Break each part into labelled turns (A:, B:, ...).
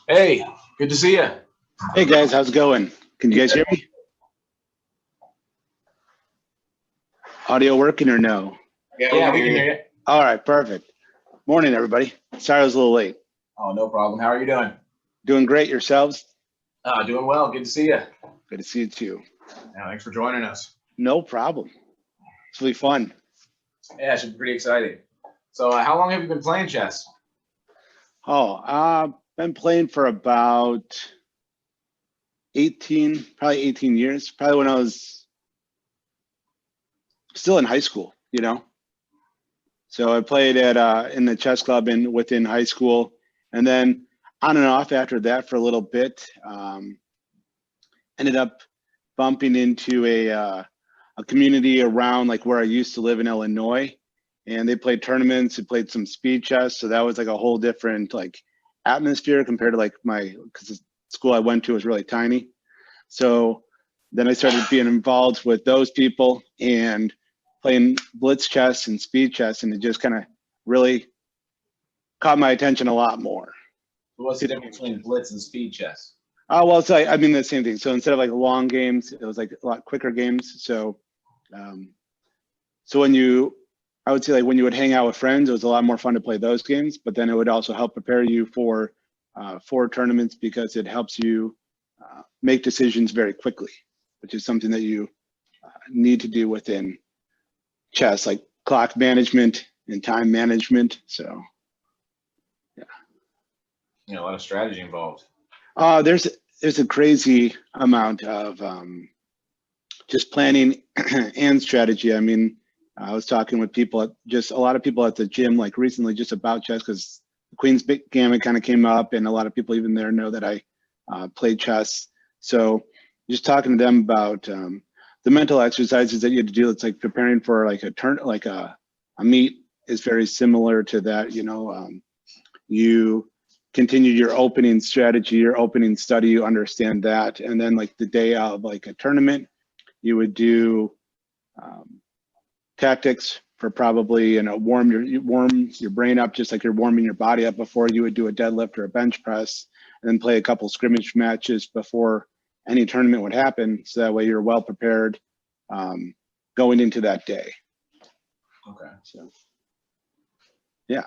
A: Hey, good to see you.
B: Hey guys, how's it going? Can you guys hear me? Audio working or no?
A: Yeah, we can hear you.
B: All right, perfect. Morning, everybody. Sorry I was a little late.
A: Oh, no problem. How are you doing?
B: Doing great yourselves?
A: Doing well. Good to see you.
B: Good to see you too.
A: Yeah, thanks for joining us.
B: No problem. It's really fun.
A: Yeah, it should be pretty exciting. So, how long have you been playing chess?
B: Been playing for about probably 18 years. Probably when I was still in high school, So I played at in the chess club within high school, and then on and off after that for a little bit. Ended up bumping into a community around like where I used to live in Illinois, and they played tournaments. They played some speed chess, so that was like a whole different like atmosphere compared to like because the school I went to was really tiny. So then I started being involved with those people and playing blitz chess and speed chess, and it just kind of really caught my attention a lot more.
A: What's the difference between blitz and speed chess?
B: Well, it's like, I mean, the same thing. So instead of like long games, it was like a lot quicker games. So, so I would say like when you would hang out with friends, it was a lot more fun to play those games. But then it would also help prepare you for tournaments because it helps you make decisions very quickly, which is something that you need to do within chess, like clock management and time management. So, yeah.
A: A lot of strategy involved.
B: There's a crazy amount of just planning and strategy. I mean, I was talking with people just a lot of people at the gym like recently just about chess because the Queen's Big Gamut kind of came up, and a lot of people even there know that I played chess. So just talking to them about the mental exercises that you have to do. It's like preparing for like a turn, like a meet is very similar to that. You continue your opening strategy, your opening study, you understand that. And then like the day of like a tournament, you would do tactics for probably, warm your brain up just like you're warming your body up before you would do a deadlift or a bench press, and then play a couple scrimmage matches before any tournament would happen. So that way you're well prepared going into that day.
A: Okay.
B: So, yeah.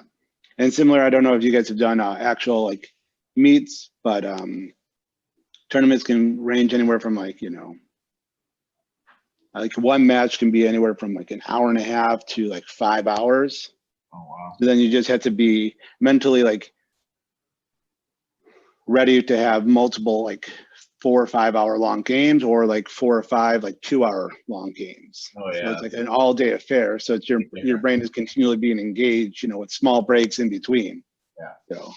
B: And similar, I don't know if you guys have done actual like meets, but tournaments can range anywhere from like one match can be anywhere from like an hour and a half to like 5 hours.
A: Oh wow!
B: So then you just have to be mentally like ready to have multiple like 4 or 5 hour long games, or like 4 or 5 like 2 hour long games.
A: Oh yeah,
B: so it's like an all day affair. So it's your brain is continually being engaged, with small breaks in between.
A: Yeah.
B: So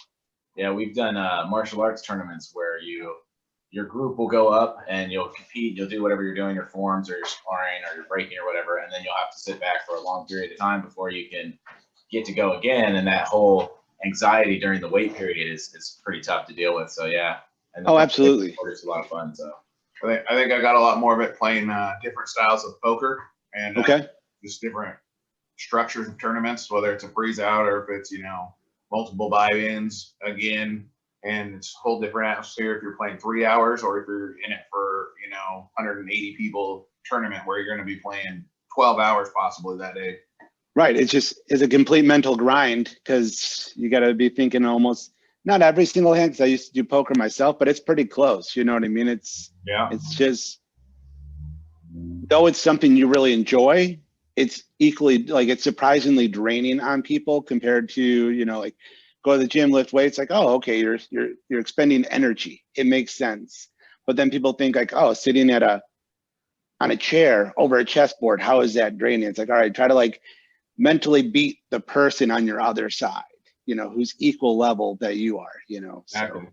A: yeah, we've done martial arts tournaments where your group will go up and you'll compete. You'll do whatever you're doing, your forms or your sparring or your breaking or whatever, and then you'll have to sit back for a long period of time before you can get to go again. And that whole anxiety during the wait period is pretty tough to deal with. So yeah. And
B: absolutely.
A: It's a lot of fun. So
C: I think I got a lot more of it playing different styles of poker and just different structures of tournaments, whether it's a freeze out or if it's multiple buy-ins again. And it's a whole different atmosphere if you're playing 3 hours or if you're in it for 180 people tournament where you're going to be playing 12 hours possibly that day.
B: Right. It's a complete mental grind because you got to be thinking almost not every single hand, because I used to do poker myself, but it's pretty close. You know what I mean? It's just, though it's something you really enjoy, it's equally like it's surprisingly draining on people compared to, like go to the gym, lift weights, like, oh, okay, you're expending energy. It makes sense. But then people think like, oh, sitting on a chair over a chessboard, how is that draining? It's like, all right, try to like mentally beat the person on your other side, who's equal level that you are,
C: Exactly. So.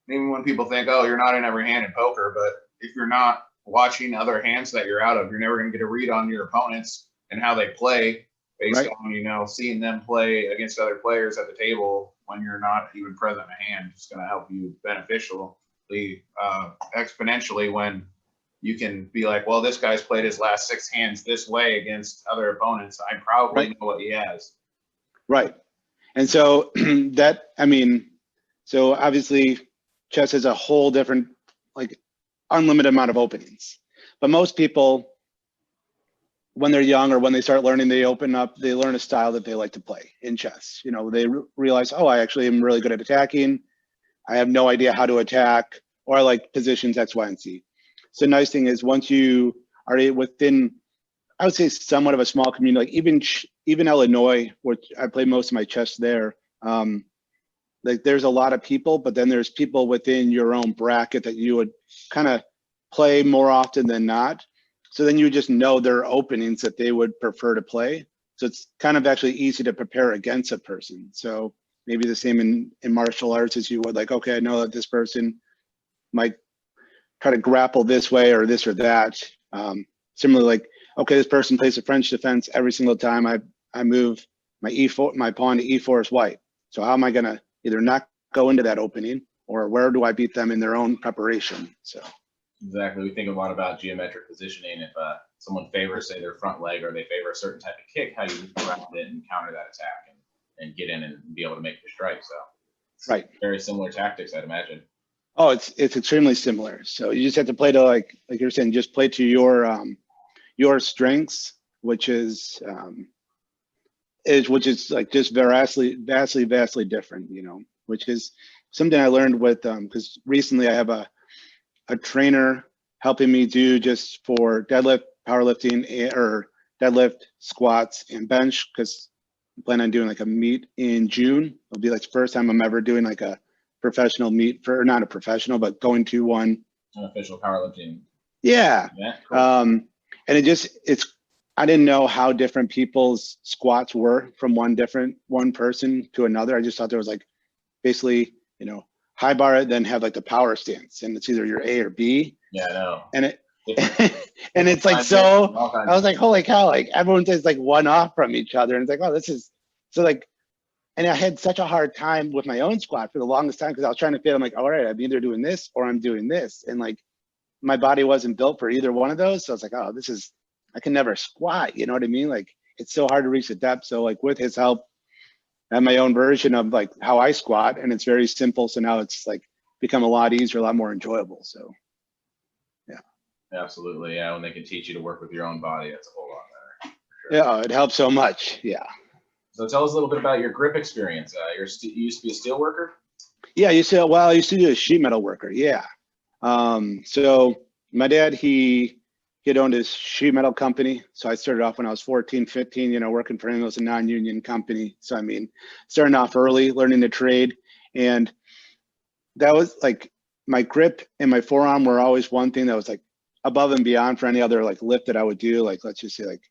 C: Even when people think, oh, you're not in every hand in poker, but if you're not watching other hands that you're out of, you're never going to get a read on your opponents and how they play based on, seeing them play against other players at the table when you're not even present in a hand. It's going to help you beneficially, exponentially when you can be like, well, this guy's played his last 6 hands this way against other opponents. I probably know what he has.
B: Right. And so that, I mean, So obviously chess has a whole different, like, unlimited amount of openings. But most people, when they're young or when they start learning, they learn a style that they like to play in chess. You know, they realize, oh, I actually am really good at attacking. I have no idea how to attack, or I like positions X, Y, and Z. So the nice thing is once you are within, I would say, somewhat of a small community, like even Illinois, which I play most of my chess there, like there's a lot of people, but then there's people within your own bracket that you would kind of play more often than not. So then you just know there are openings that they would prefer to play. So it's kind of actually easy to prepare against a person. So maybe the same in martial arts as you would, like, okay, I know that this person might try to grapple this way or this or that. Similarly, like, okay, this person plays a French defense every single time I move my e4, my pawn to e4 is white. So how am I gonna either not go into that opening, or where do I beat them in their own preparation? So
A: exactly, we think a lot about geometric positioning. If someone favors, say, their front leg, or they favor a certain type of kick, how you move around it and counter that attack and get in and be able to make your strike. So
B: right,
A: very similar tactics, I'd imagine.
B: Oh, it's extremely similar. So you just have to play to, like you're saying, just play to your strengths, which is like just vastly different, you know, which is something I learned with because recently I have a trainer helping me do just for deadlift, powerlifting, or deadlift, squats, and bench, because I plan on doing like a meet in June. It'll be like the first time I'm ever doing like a professional meet, for not a professional, but going to one.
A: An official powerlifting.
B: Yeah.
A: Cool.
B: And I didn't know how different people's squats were from one person to another. I just thought there was like basically, you know, high bar, then have like the power stance, and it's either your A or B.
A: Yeah, I know.
B: And it
A: And
B: it's like, so I was like, holy cow, like everyone says like one off from each other, and it's like, oh, this is so like. And I had such a hard time with my own squat for the longest time, because I was trying to fit. I'm like, all right, I'm either doing this or I'm doing this, and like my body wasn't built for either one of those. So I was like, oh, I can never squat. You know what I mean? Like it's so hard to reach the depth. So like with his help, I have my own version of like how I squat, and it's very simple. So now it's like become a lot easier, a lot more enjoyable. So yeah.
A: Absolutely. Yeah. When they can teach you to work with your own body, that's a whole lot better.
B: Sure. Yeah, it helps so much. Yeah.
A: So tell us a little bit about your grip experience. You used to be a steel worker?
B: Yeah, I used to do a sheet metal worker. Yeah. So my dad, he had owned his sheet metal company. So I started off when I was 14, 15, you know, working for him. It was a non-union company. So, I mean, starting off early, learning to trade. And that was like my grip and my forearm were always one thing that was like above and beyond for any other like lift that I would do. Like, let's just say like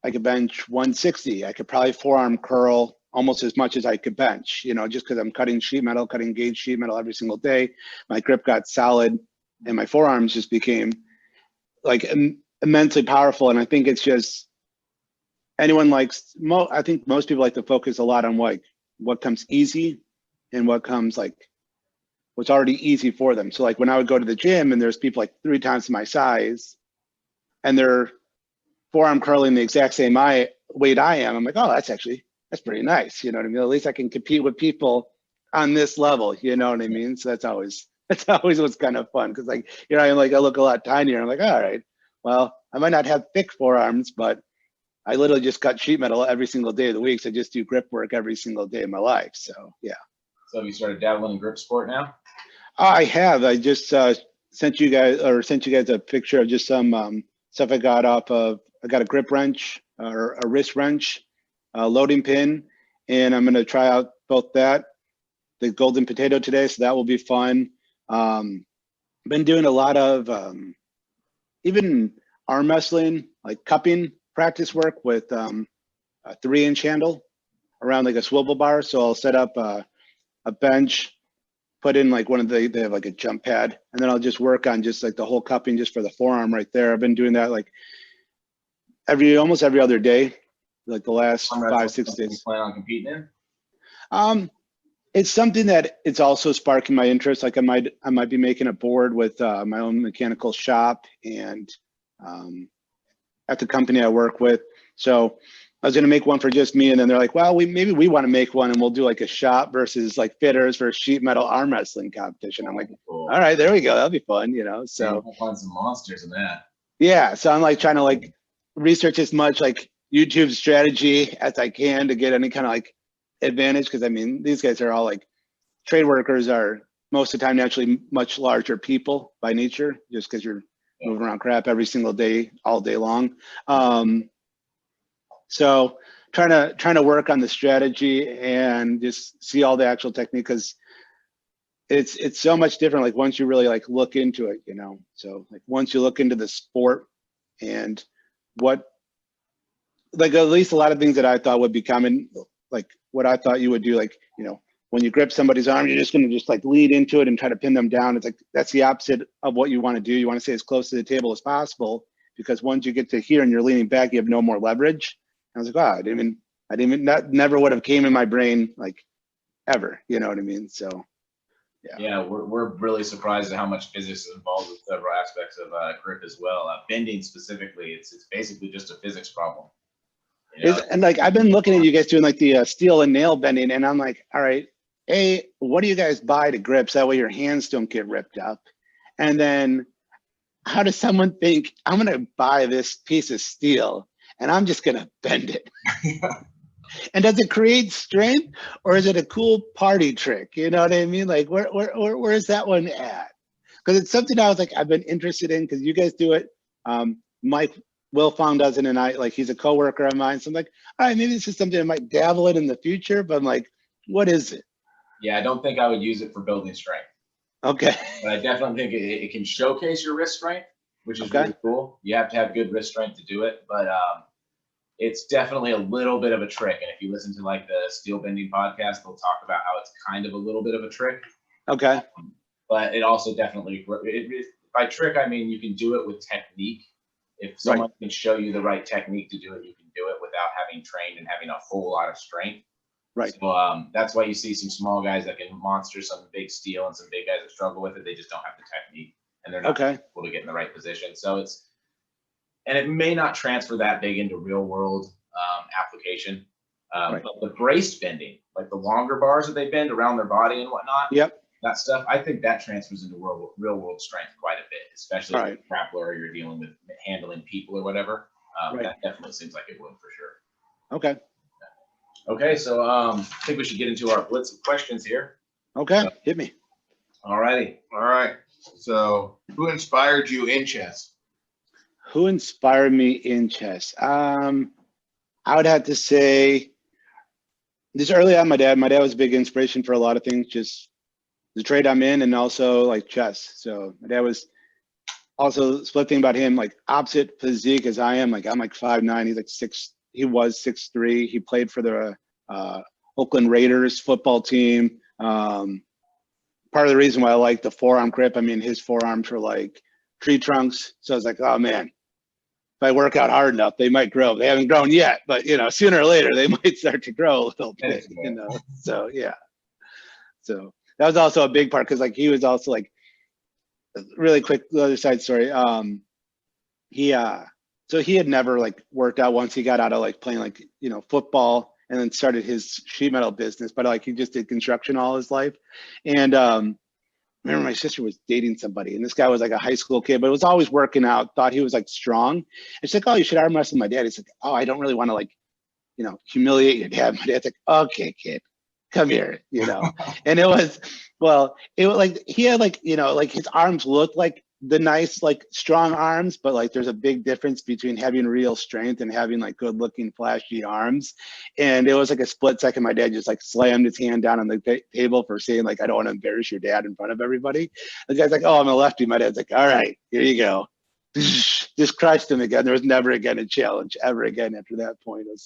B: I could bench 160. I could probably forearm curl almost as much as I could bench, you know, just because I'm cutting gauge sheet metal every single day. My grip got solid and my forearms just became like immensely powerful. And I think it's just I think most people like to focus a lot on what comes easy and what comes like what's already easy for them. So like when I would go to the gym and there's people like 3 times my size and they're forearm curling the exact same weight I am, I'm like, oh, that's pretty nice. You know what I mean? At least I can compete with people on this level. You know what I mean? So that's always what's kind of fun, because like, you know, I look a lot tinier. I'm like, all right, well, I might not have thick forearms, but I literally just cut sheet metal every single day of the week. So I just do grip work every single day of my life. So yeah. So
A: have you started dabbling in grip sport now?
B: I have. I just sent you guys a picture of just some stuff I got off of. I got a grip wrench or a wrist wrench, a loading pin, and I'm going to try out both that, the golden potato today. So that will be fun. Been doing a lot of even arm wrestling, like cupping practice work with a 3-inch handle around like a swivel bar. So I'll set up a bench, put in like they have like a jump pad, and then I'll just work on just like the whole cupping just for the forearm right there. I've been doing that like almost every other day, like the last 5-6 days.
A: You plan on competing in?
B: It's something that it's also sparking my interest. Like I might be making a board with my own mechanical shop and at the company I work with. So I was going to make one for just me. And then they're like, well, maybe we want to make one and we'll do like a shop versus like fitters for sheet metal arm wrestling competition. I'm like,
A: Cool.
B: all right, there we go. That'll be fun, you know? So
A: We'll find some monsters in that.
B: yeah. So I'm like trying to like research as much like YouTube strategy as I can to get any kind of like advantage. Cause I mean, these guys are all like trade workers are most of the time naturally much larger people by nature, just because you're moving around crap every single day, all day long. So trying to work on the strategy and just see all the actual technique, because it's so much different. Like once you really like look into it, you know. So like once you look into the sport and what, like at least a lot of things that I thought would be common, like what I thought you would do, like, you know, when you grip somebody's arm, you're just going to just like lead into it and try to pin them down. It's like, that's the opposite of what you want to do. You want to stay as close to the table as possible, because once you get to here and you're leaning back, you have no more leverage. And I was like, wow, that never would have came in my brain, like ever, you know what I mean? So,
A: yeah, we're really surprised at how much physics is involved with several aspects of grip as well. Bending specifically, it's basically just a physics problem. You know?
B: And like, I've been looking at you guys doing like the steel and nail bending, and I'm like, all right, what do you guys buy to grips? That way your hands don't get ripped up. And then how does someone think, I'm going to buy this piece of steel and I'm just going to bend it? And does it create strength, or is it a cool party trick? You know what I mean? Like where is that one at? Because it's something I was like, I've been interested in, because you guys do it. Mike Wilfong does it, and he's a coworker of mine. So I'm like, all right, maybe this is something I might dabble in the future, but I'm like, what is it?
A: Yeah, I don't think I would use it for building strength.
B: Okay.
A: But I definitely think it can showcase your wrist strength, which is
B: Okay.
A: really cool. You have to have good wrist strength to do it, but it's definitely a little bit of a trick. And if you listen to like the steel bending podcast, they'll talk about how it's kind of a little bit of a trick.
B: Okay.
A: But it also definitely, by trick, I mean you can do it with technique. If someone can show you the right technique to do it, you can do it without having trained and having a whole lot of strength.
B: Right.
A: So that's why you see some small guys that can monster some big steel and some big guys that struggle with it. They just don't have the technique, and they're not able to get in the right position. So and it may not transfer that big into real world application. But the braced bending, like the longer bars that they bend around their body and whatnot, that stuff, I think that transfers into real world strength quite a bit, especially if you're a grappler or you're dealing with handling people or whatever. That definitely seems like it would for sure.
B: Okay.
A: Okay, so I think we should get into our blitz of questions here.
B: Okay, hit me.
A: All righty.
C: All right. So who inspired you in chess?
B: Who inspired me in chess? I would have to say, just early on, my dad was a big inspiration for a lot of things, just the trade I'm in and also like chess. So my dad was also, split thing about him, like opposite physique as I am. Like I'm like 5'9", he's like 6', he was 6'3". He played for the Oakland Raiders football team. Part of the reason why I like the forearm grip, I mean, his forearms were like tree trunks. So I was like, oh man, if I work out hard enough, they might grow. They haven't grown yet, but you know, sooner or later they might start to grow a little bit, you know? So yeah. So that was also a big part, because like he was also like, really quick, the other side story. So he had never like worked out once he got out of like playing like, you know, football, and then started his sheet metal business, but like he just did construction all his life. And I remember my sister was dating somebody, and this guy was like a high school kid, but was always working out, thought he was like strong. And she's like, oh, you should arm wrestle my dad. He's like, oh, I don't really want to like, you know, humiliate your dad. My dad's like, okay, kid, come here, you know. And it was like, he had like, you know, like his arms looked like the nice, like strong arms, but like there's a big difference between having real strength and having like good looking flashy arms. And it was like a split second, my dad just like slammed his hand down on the table for saying like, I don't want to embarrass your dad in front of everybody. The guy's like, oh, I'm a lefty. My dad's like, all right, here you go. Just crushed him again. There was never again a challenge ever again after that point. It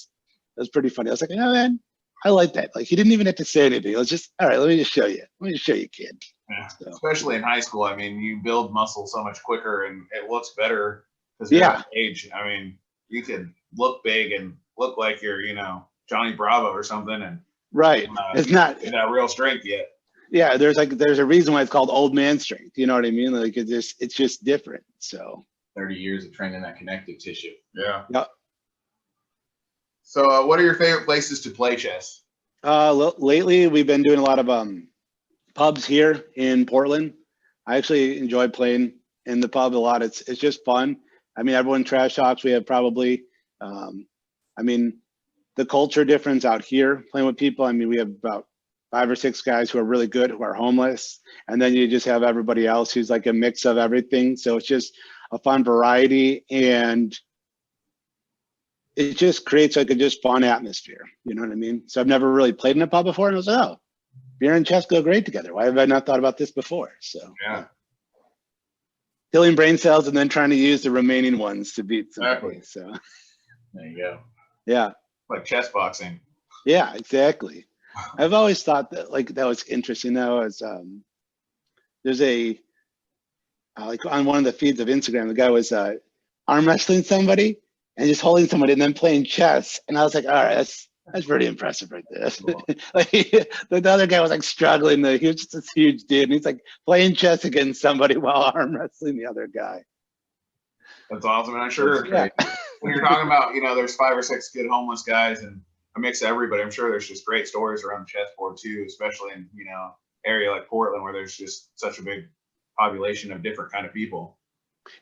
B: was pretty funny. I was like, oh man, I like that. Like he didn't even have to say anything. It was just, all right, let me just show you. Let me just show you, kid.
C: Yeah.
B: So.
C: Especially in high school. I mean, you build muscle so much quicker and it looks better because you're at age. I mean, you could look big and look like you're, you know, Johnny Bravo or something. And
B: it's not
C: real strength yet.
B: Yeah, there's a reason why it's called old man strength. You know what I mean? Like it's just different. So
A: 30 years of training that connective tissue.
C: Yeah.
B: Yep.
C: So, what are your favorite places to play chess?
B: Lately, we've been doing a lot of pubs here in Portland. I actually enjoy playing in the pub a lot. It's just fun. I mean, everyone trash talks. We have probably, I mean, the culture difference out here playing with people. I mean, we have about 5 or 6 guys who are really good, who are homeless, and then you just have everybody else who's like a mix of everything. So it's just a fun variety, and it just creates like a just fun atmosphere. You know what I mean? So I've never really played in a pub before, and I was like, oh, beer and chess go great together. Why have I not thought about this before? So
C: Yeah.
B: killing brain cells and then trying to use the remaining ones to beat somebody.
C: Exactly.
B: So
C: There you go.
B: yeah,
C: Like chess boxing.
B: yeah, exactly. I've always thought that like that was interesting though. As there's a like on one of the feeds of Instagram, the guy was arm wrestling somebody and just holding somebody and then playing chess, and I was like, all right, that's pretty impressive right there.
C: Cool.
B: Like the other guy was like struggling. He was just this huge dude, and he's like playing chess against somebody while arm wrestling the other guy.
C: That's awesome. And I'm sure
B: Yeah.
C: when you're talking about, there's 5 or 6 good homeless guys and a mix of everybody, I'm sure there's just great stories around the chessboard too, especially in, area like Portland where there's just such a big population of different kind of people.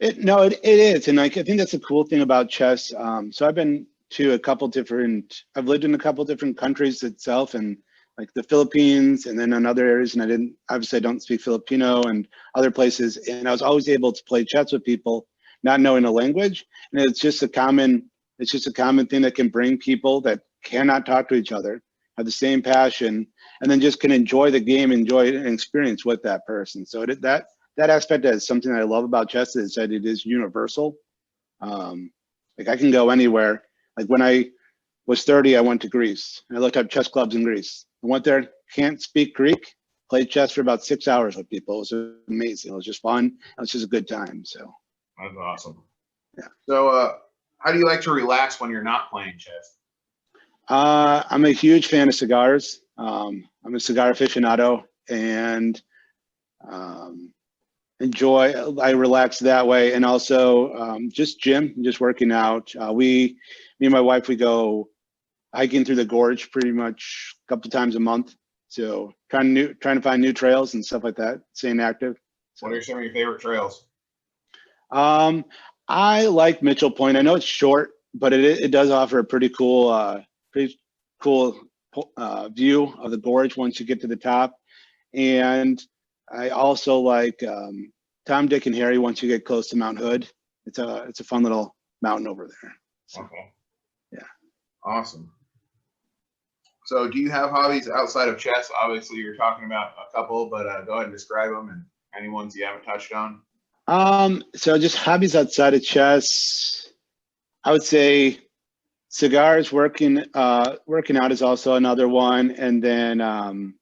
B: It is. And like, I think that's a cool thing about chess. So I've been to I've lived in a couple different countries itself, and like the Philippines and then in other areas. And obviously I don't speak Filipino and other places. And I was always able to play chess with people, not knowing a language. And it's just a common thing that can bring people that cannot talk to each other, have the same passion, and then just can enjoy the game, enjoy an experience with that person. So that aspect is something that I love about chess, is that it is universal. Like I can go anywhere. Like when I was 30, I went to Greece. I looked up chess clubs in Greece. I went there, can't speak Greek, played chess for about 6 hours with people. It was amazing. It was just fun. It was just a good time. So
C: That's awesome.
B: Yeah.
C: So, how do you like to relax when you're not playing chess?
B: I'm a huge fan of cigars. I'm a cigar aficionado, and I relax that way. And also just working out. Me and my wife, we go hiking through the gorge pretty much a couple times a month. So trying to find new trails and stuff like that, staying active. So,
C: What are some of your favorite trails?
B: I like Mitchell Point. I know it's short, but it does offer a pretty cool view of the gorge once you get to the top. And I also like Tom, Dick, and Harry once you get close to Mount Hood. It's a fun little mountain over there. So,
C: Okay.
B: yeah.
C: Awesome. So do you have hobbies outside of chess? Obviously, you're talking about a couple, but go ahead and describe them and any ones you haven't touched on.
B: So just hobbies outside of chess, I would say cigars, working out is also another one. And then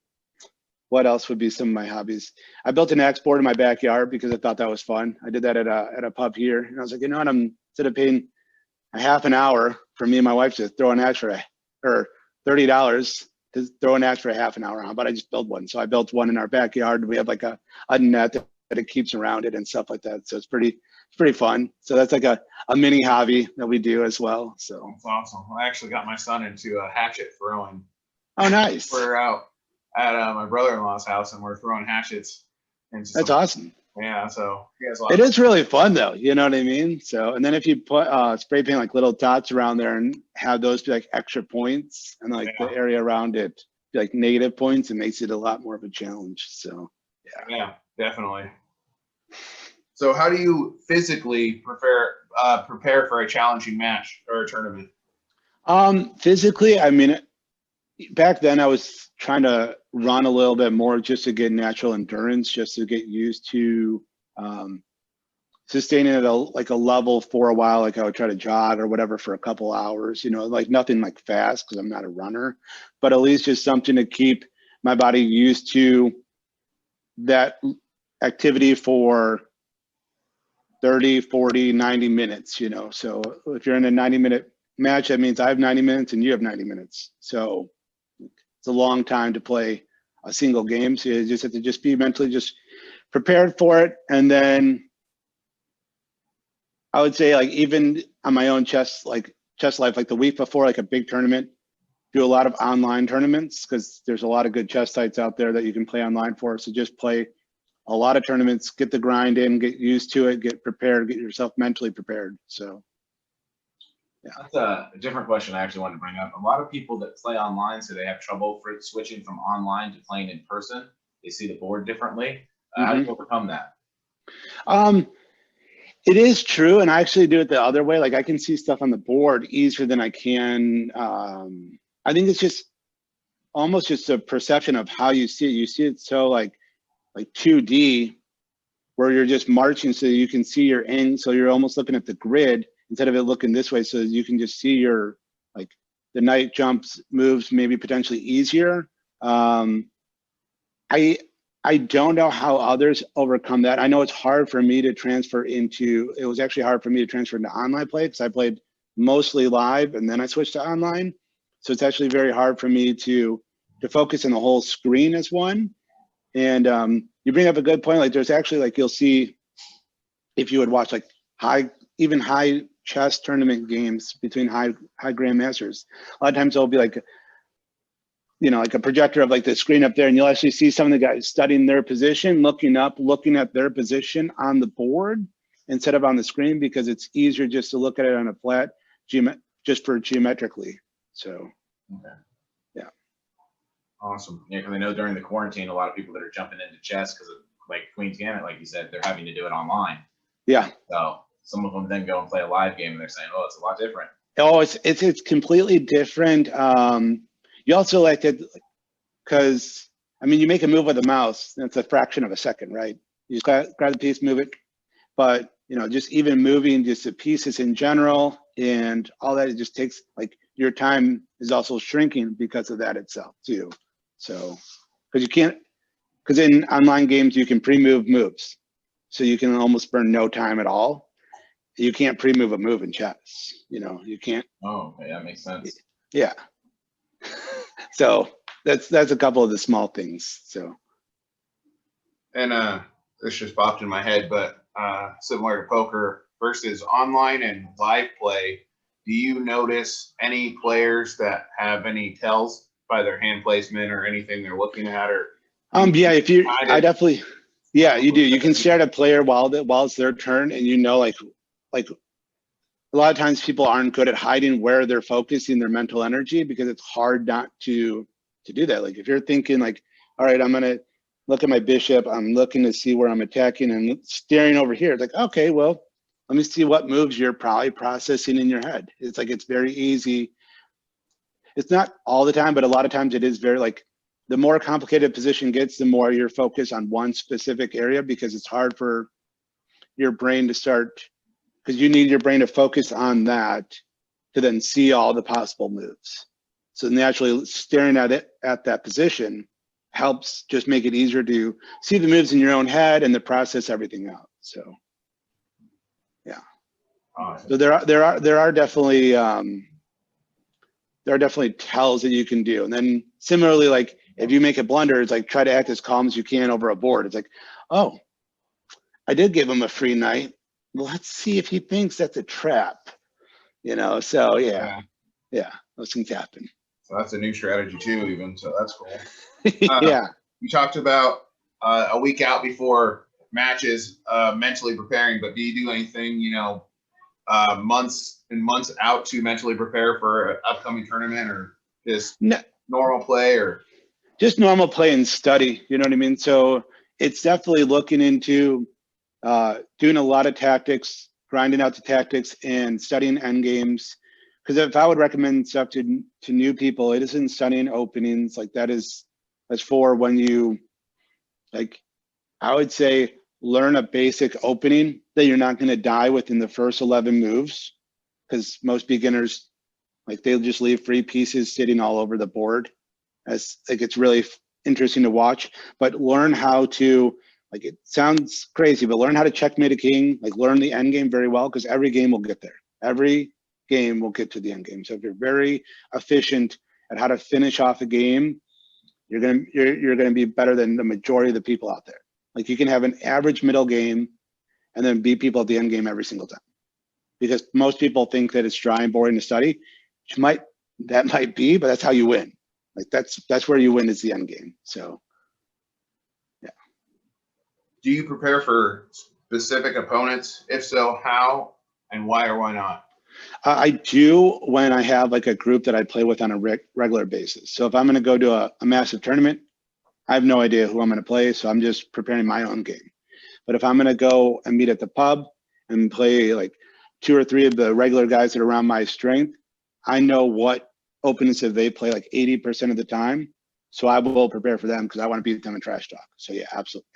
B: what else would be some of my hobbies? I built an axe board in my backyard because I thought that was fun. I did that at a pub here, and I was like, you know what? Instead of paying a half an hour for me and my wife to throw an axe or $30 to throw an axe for a half an hour, how about I just build one? So I built one in our backyard. We have like a net that it keeps around it and stuff like that. So it's pretty fun. So that's like a mini hobby that we do as well. So
C: That's awesome. I actually got my son into hatchet throwing.
B: Oh, nice.
C: We're out at my brother-in-law's house and we're throwing hatchets.
B: That's awesome.
C: Yeah, so he has a lot
B: It is really fun though, you know what I mean? So, and then if you put spray paint like little dots around there and have those be like extra points, and like the area around it be like negative points, it makes it a lot more of a challenge. So
C: yeah, definitely. So how do you physically prepare for a challenging match or a tournament?
B: Physically, I mean, back then I was trying to run a little bit more just to get natural endurance, just to get used to sustaining at a level for a while. Like I would try to jog or whatever for a couple hours, you know, like nothing like fast because I'm not a runner, but at least just something to keep my body used to that activity for 30, 40, 90 minutes, you know. So if you're in a 90-minute match, that means I have 90 minutes and you have 90 minutes. So it's a long time to play a single game. So you just have to just be mentally just prepared for it. And then I would say, like, even on my own chess, like Chess Life, like the week before, like a big tournament, do a lot of online tournaments because there's a lot of good chess sites out there that you can play online for. So just play a lot of tournaments, get the grind in, get used to it, get prepared, get yourself mentally prepared. So. Yeah.
A: That's a different question I actually wanted to bring up. A lot of people that play online, so they have trouble for switching from online to playing in person. They see the board differently. How do you overcome that?
B: It is true, and I actually do it the other way. Like I can see stuff on the board easier than I can. I think it's just almost just a perception of how you see it. You see it so like 2D, where you're just marching so you can see your end. So you're almost looking at the grid instead of it looking this way, so you can just see your, like, the knight jumps moves maybe potentially easier. I don't know how others overcome that. I know it's hard for me to transfer into, it was actually hard for me to transfer into online play because I played mostly live and then I switched to online. So it's actually very hard for me to focus on the whole screen as one. And you bring up a good point. Like there's actually, like, you'll see if you would watch like even high chess tournament games between high grandmasters, a lot of times there'll be like, you know, like a projector of like the screen up there, and you'll actually see some of the guys studying their position, looking at their position on the board instead of on the screen, because it's easier just to look at it on a flat just for geometrically. So,
A: okay.
B: Yeah.
A: Awesome. Yeah, because I know during the quarantine, a lot of people that are jumping into chess because of like Queen's Gambit, like you said, they're having to do it online.
B: Yeah.
A: So some of them then go and play a live game, and they're saying, "Oh, it's a lot different."
B: Oh, it's completely different. You also like it because, I mean, you make a move with a mouse, and it's a fraction of a second, right? You just grab the piece, move it. But, you know, just even moving just the pieces in general and all that, it just takes, like, your time is also shrinking because of that itself too. So, because in online games, you can pre-move moves. So you can almost burn no time at all. You can't pre-move a move in chess. You know, you can't.
A: Oh, okay, that makes sense.
B: Yeah. So that's a couple of the small things. So.
C: And this just popped in my head, but similar to poker versus online and live play, do you notice any players that have any tells by their hand placement or anything they're looking at? Or
B: Yeah, I definitely, yeah, you do. You can stare at a player while it's their turn, and you know, like a lot of times people aren't good at hiding where they're focusing their mental energy, because it's hard not to do that. Like if you're thinking like, all right, I'm gonna look at my bishop, I'm looking to see where I'm attacking and staring over here. It's like, okay, well, let me see what moves you're probably processing in your head. It's like, it's very easy. It's not all the time, but a lot of times it is very, like, the more complicated position gets, the more you're focused on one specific area, because it's hard for your brain to start, because you need your brain to focus on that to then see all the possible moves. So naturally staring at it at that position helps just make it easier to see the moves in your own head and to process everything out. So yeah.
A: Awesome.
B: So there are definitely tells that you can do. And then similarly, like if you make a blunder, it's like try to act as calm as you can over a board. It's like, oh, I did give him a free knight. Let's see if he thinks that's a trap. You know, so yeah, those things happen.
C: So that's a new strategy too, even. So that's cool.
B: Yeah.
C: You talked about a week out before matches, mentally preparing, but do you do anything, you know, months and months out to mentally prepare for an upcoming tournament, or just normal play, or
B: just normal play and study? You know what I mean? So it's definitely looking into doing a lot of tactics, grinding out the tactics, and studying end games. Because if I would recommend stuff to new people, it isn't studying openings. Like that's for when you, like, I would say learn a basic opening that you're not going to die within the first 11 moves. Because most beginners, like, they'll just leave free pieces sitting all over the board. As like, it's really interesting to watch. But learn how to, like, it sounds crazy, but learn how to checkmate a king. Like, learn the end game very well, because every game will get there. Every game will get to the end game. So if you're very efficient at how to finish off a game, you're gonna be better than the majority of the people out there. Like, you can have an average middle game and then beat people at the end game every single time. because most people think that it's dry and boring to study, which that might be, but that's how you win. Like that's where you win, is the end game. So yeah.
C: Do you prepare for specific opponents? If so, how and why or why not?
B: I do when I have like a group that I play with on a regular basis. So if I'm going to go to a massive tournament, I have no idea who I'm going to play, so I'm just preparing my own game. But if I'm going to go and meet at the pub and play like 2 or 3 of the regular guys that are around my strength, I know what opponents that they play like 80% of the time. So I will prepare for them because I want to beat them in trash talk. So yeah,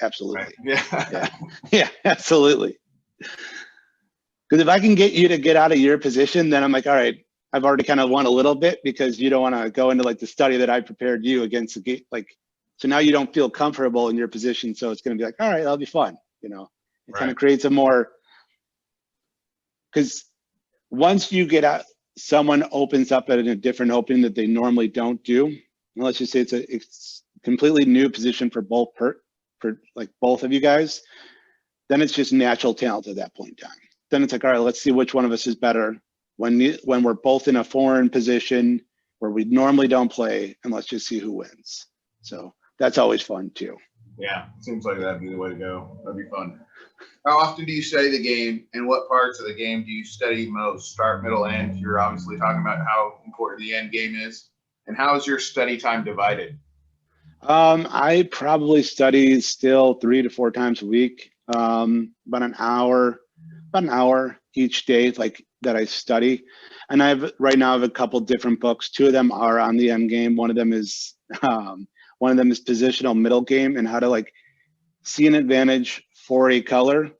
B: absolutely.
C: Right. Yeah.
B: Yeah, absolutely. Because if I can get you to get out of your position, then I'm like, all right, I've already kind of won a little bit, because you don't want to go into like the study that I prepared you against the game. Like, so now you don't feel comfortable in your position. So it's going to be like, all right, that'll be fun. You know, it kind of creates a more, because once you get out, someone opens up at a different opening that they normally don't do. And let's just say it's a completely new position for both like both of you guys. Then it's just natural talent at that point in time. Then it's like, all right, let's see which one of us is better when we're both in a foreign position where we normally don't play, and let's just see who wins. So that's always fun too.
C: Yeah, seems like that'd be the way to go. That'd be fun. How often do you study the game, and what parts of the game do you study most? Start, middle, end. You're obviously talking about how important the end game is. And how is your study time divided?
B: I probably study still 3 to 4 times a week, about an hour each day, like that I study. And right now I have a couple different books. 2 of them are on the end game. One of them is positional middle game, and how to like see an advantage for a color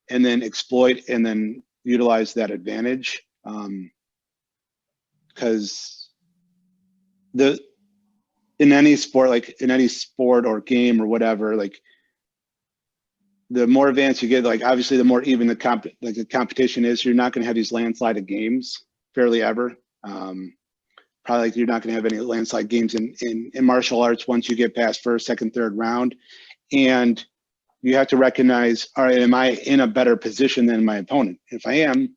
B: and then exploit and then utilize that advantage. Because in any sport or game or whatever, like the more advanced you get, like obviously the more even the competition is. You're not going to have these landslide of games fairly ever. Probably like you're not going to have any landslide games in martial arts once you get past first, second, third round. And you have to recognize, all right, am I in a better position than my opponent? If I am,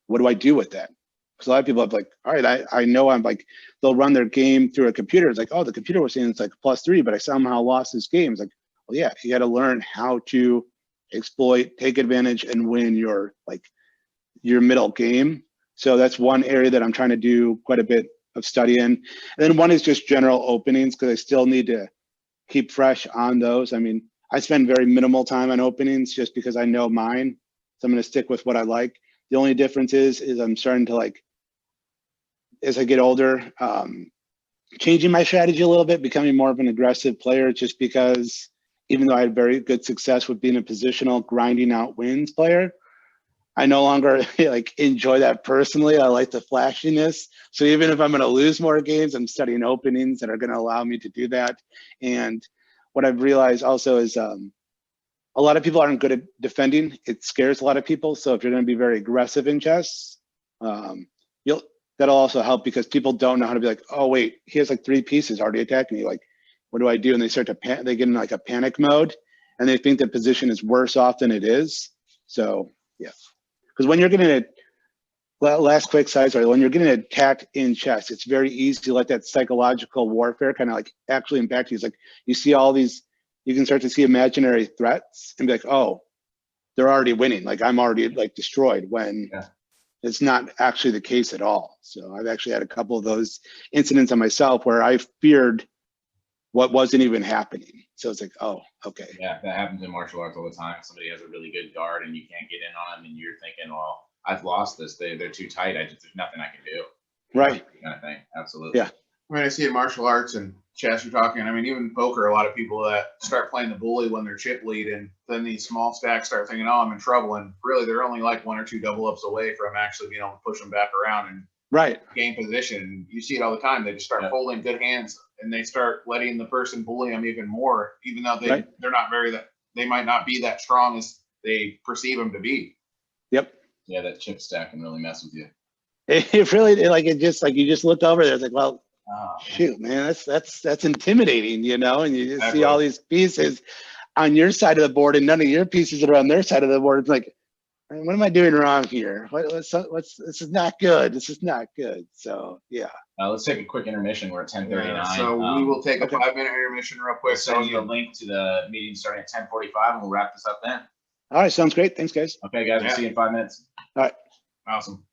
B: what do I do with that? Because a lot of people have like, all right, I know I'm like, they'll run their game through a computer. It's like, oh, the computer was saying it's like +3, but I somehow lost this game. It's like, well, yeah, you got to learn how to exploit, take advantage, and win your middle game. So that's one area that I'm trying to do quite a bit of study in. And then one is just general openings, because I still need to keep fresh on those. I mean, I spend very minimal time on openings just because I know mine. So I'm going to stick with what I like. The only difference is I'm starting to like, as I get older, changing my strategy a little bit, becoming more of an aggressive player, just because even though I had very good success with being a positional grinding out wins player, I no longer like enjoy that personally. I like the flashiness. So even if I'm going to lose more games, I'm studying openings that are going to allow me to do that. And what I've realized also is a lot of people aren't good at defending. It scares a lot of people. So if you're going to be very aggressive in chess, that'll also help, because people don't know how to be like, oh wait, he has like 3 pieces already attacking me. Like, what do I do? And they start to they get in like a panic mode, and they think the position is worse off than it is. So yeah, because when you're getting last quick side, sorry, when you're getting attacked in chess, it's very easy to let that psychological warfare kind of like actually impact you. It's like you see all these, you can start to see imaginary threats and be like, oh, they're already winning. Like I'm already like destroyed, when it's not actually the case at all. So I've actually had a couple of those incidents on myself where I feared what wasn't even happening. So it's like, oh, okay.
A: Yeah, that happens in martial arts all the time. Somebody has a really good guard and you can't get in on them, and you're thinking, well, I've lost this. They're too tight. there's nothing I can do.
B: Right.
A: Kind of thing. Absolutely.
B: Yeah.
C: I mean, I see in martial arts and chess, you're talking, I mean, even poker, a lot of people that start playing the bully when they're chip lead, and then these small stacks start thinking, oh, I'm in trouble. And really, they're only like 1 or 2 double ups away from actually being able to push them back around and gain position. You see it all the time. They just start folding good hands, and they start letting the person bully them even more, even though they're not they might not be that strong as they perceive them to be.
B: Yep.
A: Yeah, that chip stack can really mess with you.
B: It really, like, it just like, you just look over there, it's like, well, shoot, man, that's intimidating, you know, and you just see all these pieces on your side of the board and none of your pieces that are on their side of the board. It's like, what am I doing wrong here? What's this is not good. This is not good. So yeah.
A: Let's take a quick intermission. We're at 10:39.
C: Yeah, so we will take a
B: okay.
C: 5-minute intermission real
A: We'll
C: quick.
A: send you a link to the meeting starting at 10:45, and we'll wrap this up then.
B: All right, sounds great. Thanks, guys.
A: Okay, guys, we'll
C: Yeah.
A: see you in 5 minutes.
C: Awesome.